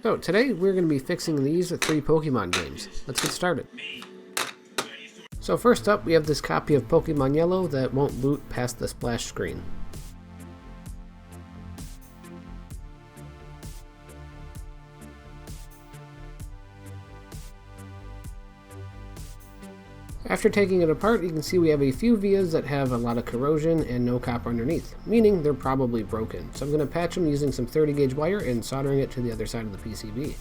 So today we're going to be fixing these 3 Pokemon games. Let's get started. So first up we have this copy of Pokemon Yellow that won't boot past the splash screen. After taking it apart, you can see we have a few vias that have a lot of corrosion and no copper underneath, meaning they're probably broken. So I'm going to patch them using some 30 gauge wire and soldering it to the other side of the PCB.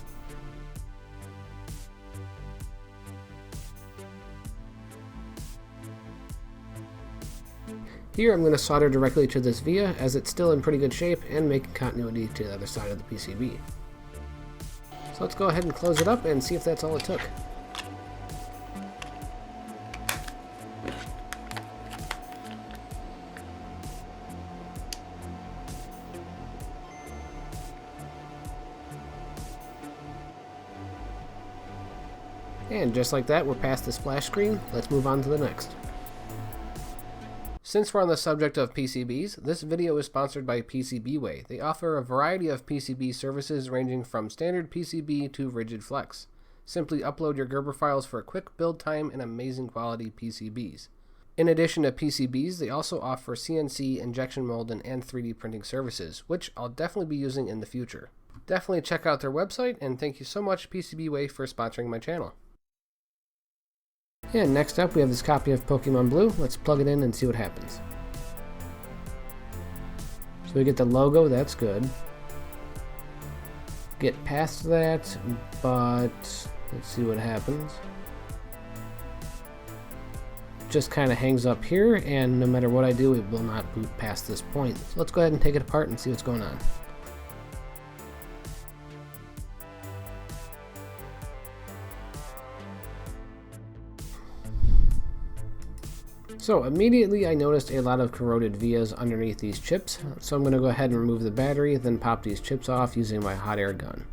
Here I'm going to solder directly to this via as it's still in pretty good shape and making continuity to the other side of the PCB. So let's go ahead and close it up and see if that's all it took. And just like that, we're past the splash screen. Let's move on to the next. Since we're on the subject of PCBs, this video is sponsored by PCBWay. They offer a variety of PCB services ranging from standard PCB to rigid flex. Simply upload your Gerber files for a quick build time and amazing quality PCBs. In addition to PCBs, they also offer CNC, injection molding, and 3D printing services, which I'll definitely be using in the future. Definitely check out their website, and thank you so much PCBWay for sponsoring my channel. And next up we have this copy of Pokemon Blue. Let's plug it in and see what happens. So we get the logo, that's good. Get past that, but let's see what happens. Just kind of hangs up here, and no matter what I do, it will not boot past this point. So let's go ahead and take it apart and see what's going on. So immediately I noticed a lot of corroded vias underneath these chips, so I'm going to go ahead and remove the battery, then pop these chips off using my hot air gun.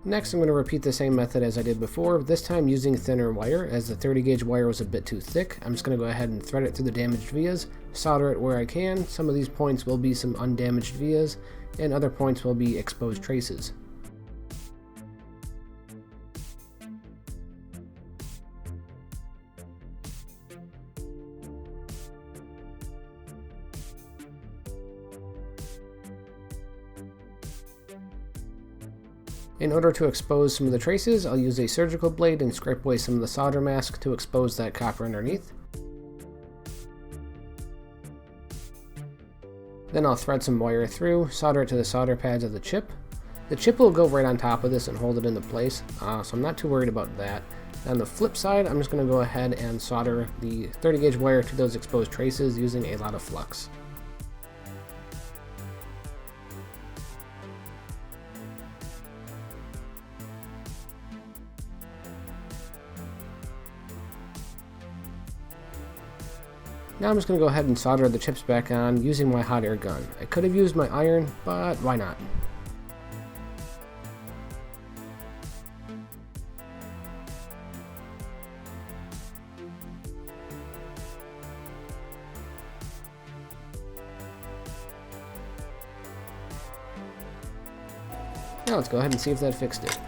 Next I'm going to repeat the same method as I did before, this time using thinner wire, as the 30 gauge wire was a bit too thick. I'm just going to go ahead and thread it through the damaged vias, solder it where I can. Some of these points will be some undamaged vias, and other points will be exposed traces. In order to expose some of the traces, I'll use a surgical blade and scrape away some of the solder mask to expose that copper underneath. Then I'll thread some wire through, solder it to the solder pads of the chip. The chip will go right on top of this and hold it into place, so I'm not too worried about that. On the flip side, I'm just going to go ahead and solder the 30 gauge wire to those exposed traces using a lot of flux. Now I'm just going to go ahead and solder the chips back on using my hot air gun. I could have used my iron, but why not? Now let's go ahead and see if that fixed it.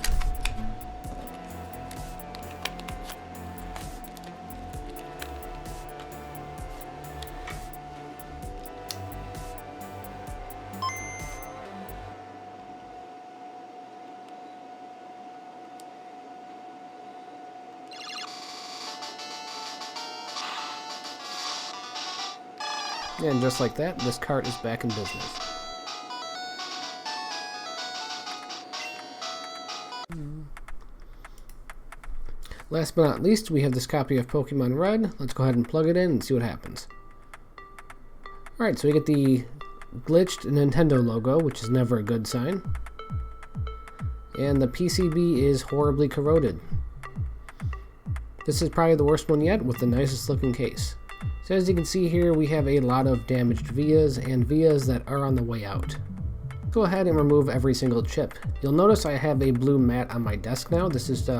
And just like that, this cart is back in business. Last but not least, we have this copy of Pokemon Red. Let's go ahead and plug it in and see what happens. Alright, so we get the glitched Nintendo logo, which is never a good sign. And the PCB is horribly corroded. This is probably the worst one yet, with the nicest looking case. So as you can see here, we have a lot of damaged vias and vias that are on the way out. Go ahead and remove every single chip. You'll notice I have a blue mat on my desk now. This is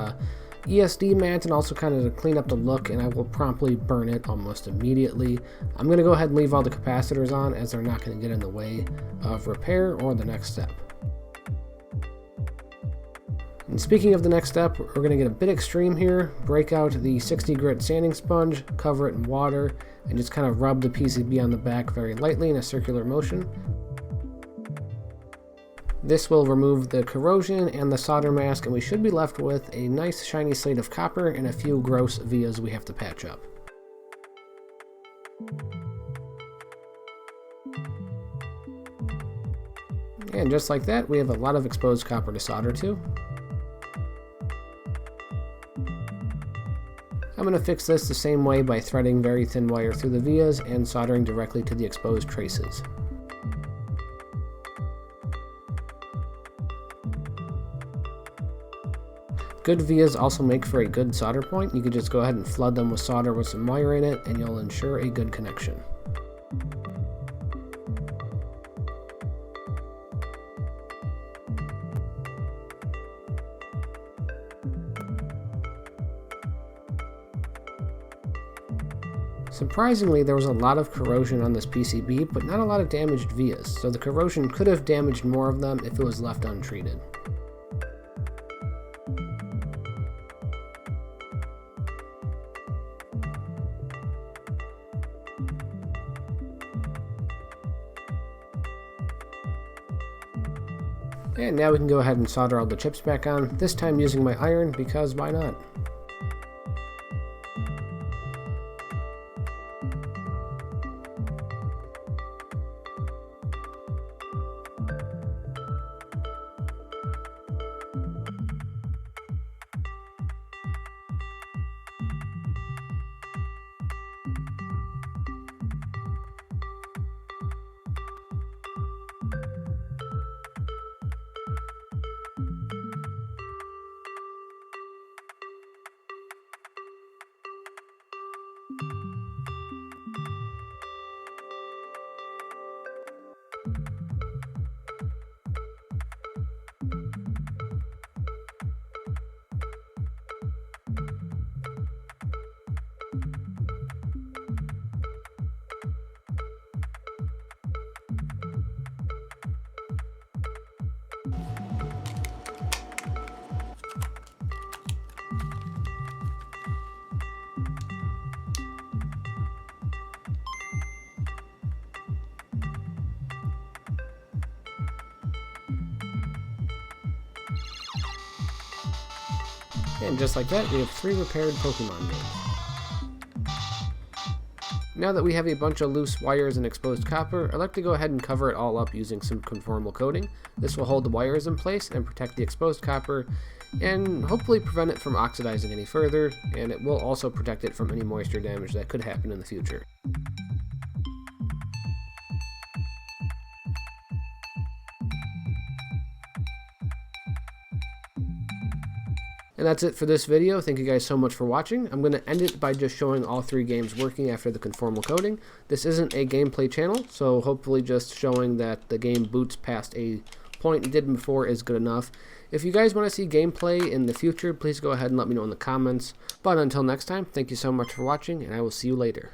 ESD mat and also kind of to clean up the look, and I will promptly burn it almost immediately. I'm going to go ahead and leave all the capacitors on as they're not going to get in the way of repair or the next step. And speaking of the next step, we're going to get a bit extreme here. Break out the 60 grit sanding sponge, cover it in water, and just kind of rub the PCB on the back very lightly in a circular motion. This will remove the corrosion and the solder mask, and we should be left with a nice shiny slate of copper and a few gross vias we have to patch up. And just like that, we have a lot of exposed copper to solder to. I'm going to fix this the same way by threading very thin wire through the vias and soldering directly to the exposed traces. Good vias also make for a good solder point. You can just go ahead and flood them with solder with some wire in it, and you'll ensure a good connection. Surprisingly, there was a lot of corrosion on this PCB, but not a lot of damaged vias, so the corrosion could have damaged more of them if it was left untreated. And now we can go ahead and solder all the chips back on, this time using my iron because why not? And just like that, we have 3 repaired Pokemon games. Now that we have a bunch of loose wires and exposed copper, I'd like to go ahead and cover it all up using some conformal coating. This will hold the wires in place and protect the exposed copper, and hopefully prevent it from oxidizing any further, and it will also protect it from any moisture damage that could happen in the future. And that's it for this video. Thank you guys so much for watching. I'm going to end it by just showing all 3 games working after the conformal coating. This isn't a gameplay channel, so hopefully just showing that the game boots past a point it did before is good enough. If you guys want to see gameplay in the future, please go ahead and let me know in the comments. But until next time, thank you so much for watching, and I will see you later.